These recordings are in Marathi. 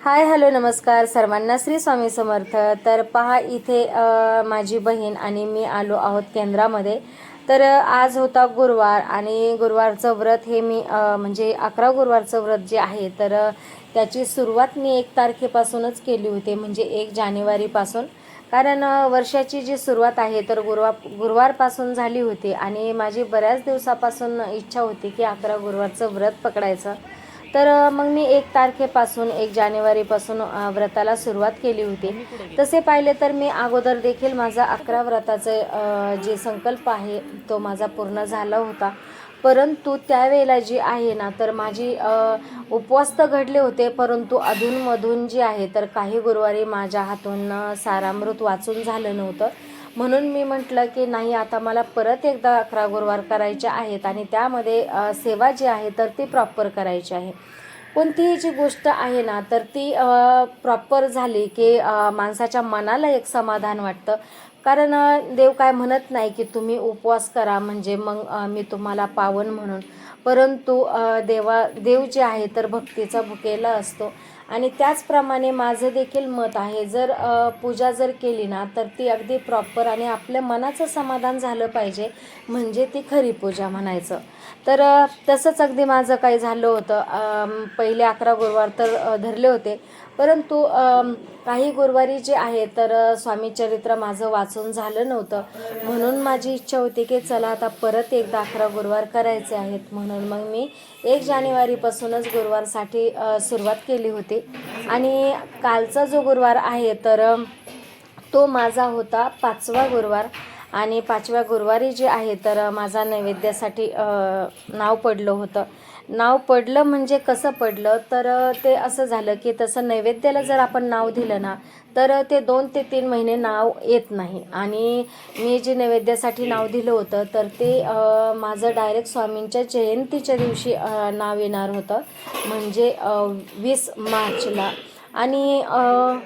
हाय हॅलो नमस्कार सर्वांना श्री स्वामी समर्थ। तर पहा इथे माझी बहीण आणि मी आलो आहोत केंद्रामध्ये। तर आज होता गुरुवार आणि गुरुवारचं व्रत हे मी म्हणजे 11 गुरुवारचं व्रत जे आहे तर त्याची सुरुवात मी 1 तारखेपासूनच केली होती, म्हणजे 1 जानेवारीपासून। कारण वर्षाची जी सुरुवात आहे तर गुरुवारपासून झाली होती आणि माझी बऱ्याच दिवसापासून इच्छा होती की 11 गुरुवारचं व्रत पकडायचं। तर मग मी 1 तारखेपासून 1 जानेवारीपासून व्रताला सुरुवात केली होती। तसे पाहिले तर मी अगोदर देखील माझा 11 व्रताचे जे संकल्प आहे तो माझा पूर्ण झाला होता, परंतु त्यावेळेला जी आहे ना तर माझी उपवास तर घडले होते, परंतु अधूनमधून जी आहे तर काही गुरुवारी माझ्या हातून सारामृत वाचून झालं नव्हतं। म्हणून मी म्हटलं की नाही, आता मला परत एकदा 11 गुरुवार करायचे आहेत आणि त्यामध्ये सेवा जी आहे तर ती प्रॉपर करायची आहे। कोणतीही जी गोष्ट आहे ना तर ती प्रॉपर झाली की माणसाच्या मनाला एक समाधान वाटतं। कारण देव काय म्हणत नाही की तुम्ही उपवास करा म्हणजे मग मी तुम्हाला पावन म्हणून, परंतु देव जे आहे तर भक्तीचा भुकेला असतो। आणि त्याचप्रमाणे माझं देखील मत आहे, जर पूजा जर केली ना तर ती अगदी प्रॉपर आणि आपल्या मनाचं समाधान झालं पाहिजे, म्हणजे ती खरी पूजा म्हणायचं। तर तसंच अगदी माझं काही झालं होतं। पहिले 11 गुरुवार तर धरले होते, परंतु काही गुरुवारी जे आहे तर स्वामी चरित्र माझं वाचून झालं नव्हतं। म्हणून माझी इच्छा होती की चला आता परत एकदा 11 गुरुवार करायचे आहेत, म्हणून मग मी 1 जानेवारीपासूनच गुरुवारसाठी सुरुवात केली होती। आणि कालचा जो गुरुवार आहे तर तो माझा होता 5वा गुरुवार। आणि 5व्या गुरुवारी जे आहे तर माझा नैवेद्यासाठी नाव पडलं होतं। नाव पडलं म्हणजे कसं पडलं तर ते असं झालं की तसं नैवेद्याला जर आपण नाव दिलं ना तर ते 2 ते 3 महिने नाव येत नाही। आणि मी जे नैवेद्यासाठी नाव दिलं होतं तर ते माझं डायरेक्ट स्वामींच्या जयंतीच्या दिवशी नाव येणार होतं, म्हणजे 20 मार्चला। आणि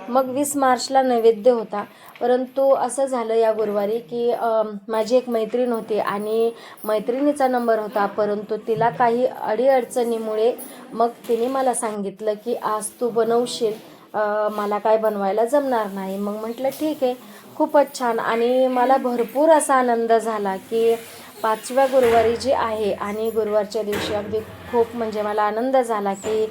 मग 20 मार्चला नैवेद्य होता, परंतु असं झालं या गुरुवारी की माझी एक मैत्रीण होती आणि मैत्रिणीचा नंबर होता, परंतु तिला काही अडीअडचणीमुळे मग तिने मला सांगितलं की आज तू बनवशील, मला काय बनवायला जमणार नाही। मग म्हटलं ठीक आहे, खूपच छान। आणि मला भरपूर असा आनंद झाला की 5व्या गुरुवारी जे आहे आणि गुरुवारच्या दिवशी अगदी खूप म्हणजे मला आनंद झाला की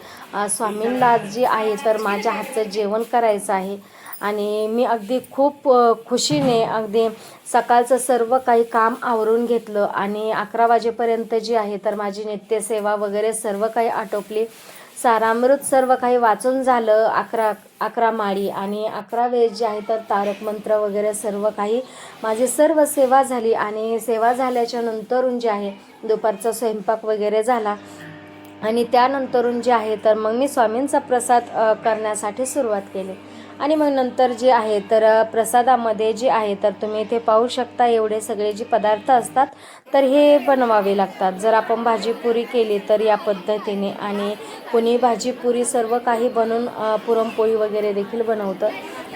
स्वामींना जी आहे तर माझ्या हातचं जेवण करायचं आहे। आणि मी अगदी खूप खुशीने अगदी सकाळचं सर्व काही काम आवरून घेतलं आणि 11 वाजेपर्यंत जी आहे तर माझी नित्यसेवा वगैरे सर्व काही आटोपली। सारामृत सर्व काही वाचून झालं, 11 माळी आणि 11 वेळेस जे आहे तर तारक मंत्र वगैरे सर्व काही माझी सर्व सेवा झाली। आणि सेवा झाल्याच्या नंतरून जे आहे दुपारचा स्वयंपाक वगैरे झाला आणि त्यानंतरून जे आहे तर मग मी स्वामींचा प्रसाद करण्यासाठी सुरुवात केली। आणि मग नंतर जे आहे तर प्रसादामध्ये जे आहे तर तुम्ही इथे पाहू शकता एवढे सगळे जे पदार्थ असतात तर हे बनवावे लागतात। जर आपण भाजीपुरी केली तर या पद्धतीने, आणि कोणी भाजीपुरी सर्व काही बनवून पुरणपोळी वगैरे देखील बनवतं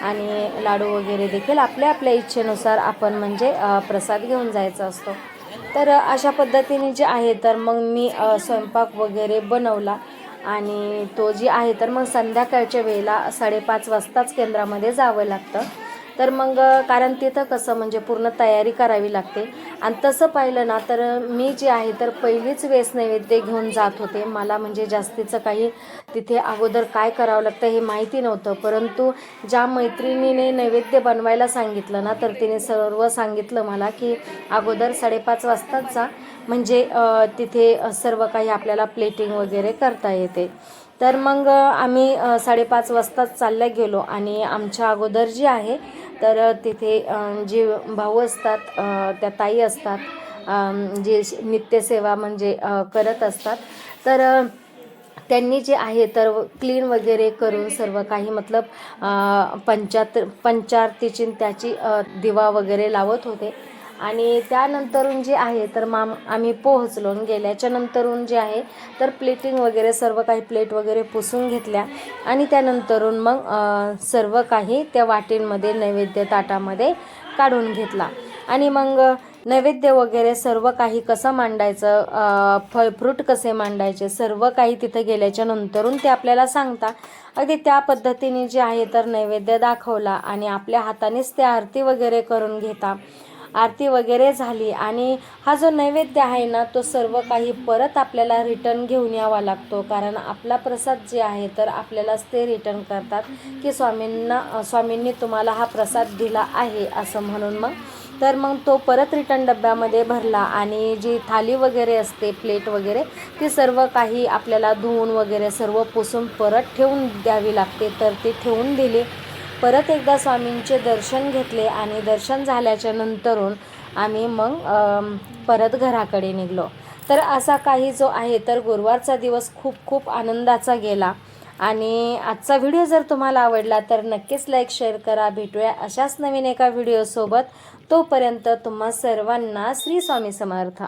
आणि लाडू वगैरे देखील आपल्या आपल्या इच्छेनुसार आपण म्हणजे प्रसाद घेऊन जायचा असतो। तर अशा पद्धतीने जे आहे तर मग मी स्वयंपाक वगैरे बनवला आणि तो जी आहे तर मग संध्याकाळच्या वेळेला 5:30 वाजताच केंद्रामध्ये जावं लागतं। तर मग कारण तिथं कसं म्हणजे पूर्ण तयारी करावी लागते। आणि तसं पाहिलं ना तर मी जे आहे तर पहिलीच वेळेस नैवेद्य घेऊन जात होते। मला म्हणजे जास्तीचं काही तिथे अगोदर काय करावं लागतं हे माहिती नव्हतं, परंतु ज्या मैत्रिणीने नैवेद्य बनवायला सांगितलं ना तर तिने सर्व सांगितलं मला की अगोदर 5:30 वाजताच जा, म्हणजे तिथे सर्व काही आपल्याला प्लेटिंग वगैरे करता येते। तर मग आम्ही 5:30 वाजताच चालल्या गेलो आणि आमच्या अगोदर जी आहे तर तिथे जे भाऊ असतात त्या ताई असतात, जे नित्यसेवा म्हणजे करत असतात, तर त्यांनी जे आहे तर क्लीन वगैरे करून सर्व काही मतलब पंचारतीची त्याची दिवा वगैरे लावत होते। आणि त्यानंतरून जे आहे तर आम्ही पोहोचलो। गेल्याच्या नंतरून जे आहे तर प्लेटिंग वगैरे सर्व काही प्लेट वगैरे पुसून घेतल्या आणि त्यानंतरून मग सर्व काही त्या वाटींमध्ये नैवेद्य ताटामध्ये काढून घेतला। आणि मग नैवेद्य वगैरे सर्व काही कसं मांडायचं, फळ फ्रूट कसे मांडायचे, सर्व काही तिथे गेल्याच्या नंतरून ते आपल्याला सांगता. अगदी त्या पद्धतीने जे आहे तर नैवेद्य दाखवला आणि आपल्या हातानेच ते आरती वगैरे करून घेता. आरती वगैरे झाली आणि हा जो नैवेद्य आहे ना तो सर्व काही परत आपल्याला रिटर्न घेऊन यावा लागतो, कारण आपला प्रसाद जे आहे तर आपल्यालाच ते रिटर्न करतात की स्वामींनी तुम्हाला हा प्रसाद दिला आहे असं म्हणून. मग तो परत रिटर्न डब्यामध्ये भरला आणि जी थाली वगैरे असते, प्लेट वगैरे, ती सर्व काही आपल्याला धुवून वगैरे सर्व पुसून परत ठेवून द्यावी लागते. तर ती ठेवून दिली. परत एकदा स्वामींचे दर्शन घेतले आणि दर्शन झाल्याच्या नंतरून आम्ही मग परत घराकडे निघलो. तर असा काही जो आहे तर गुरुवारचा दिवस खूप खूप आनंदाचा गेला. आणि आजचा व्हिडिओ जर तुम्हाला आवडला तर नक्कीच लाईक शेअर करा. भेटूया अशाच नवीन एका व्हिडिओसोबत. तोपर्यंत तुम्हा सर्वांना श्री स्वामी समर्थ.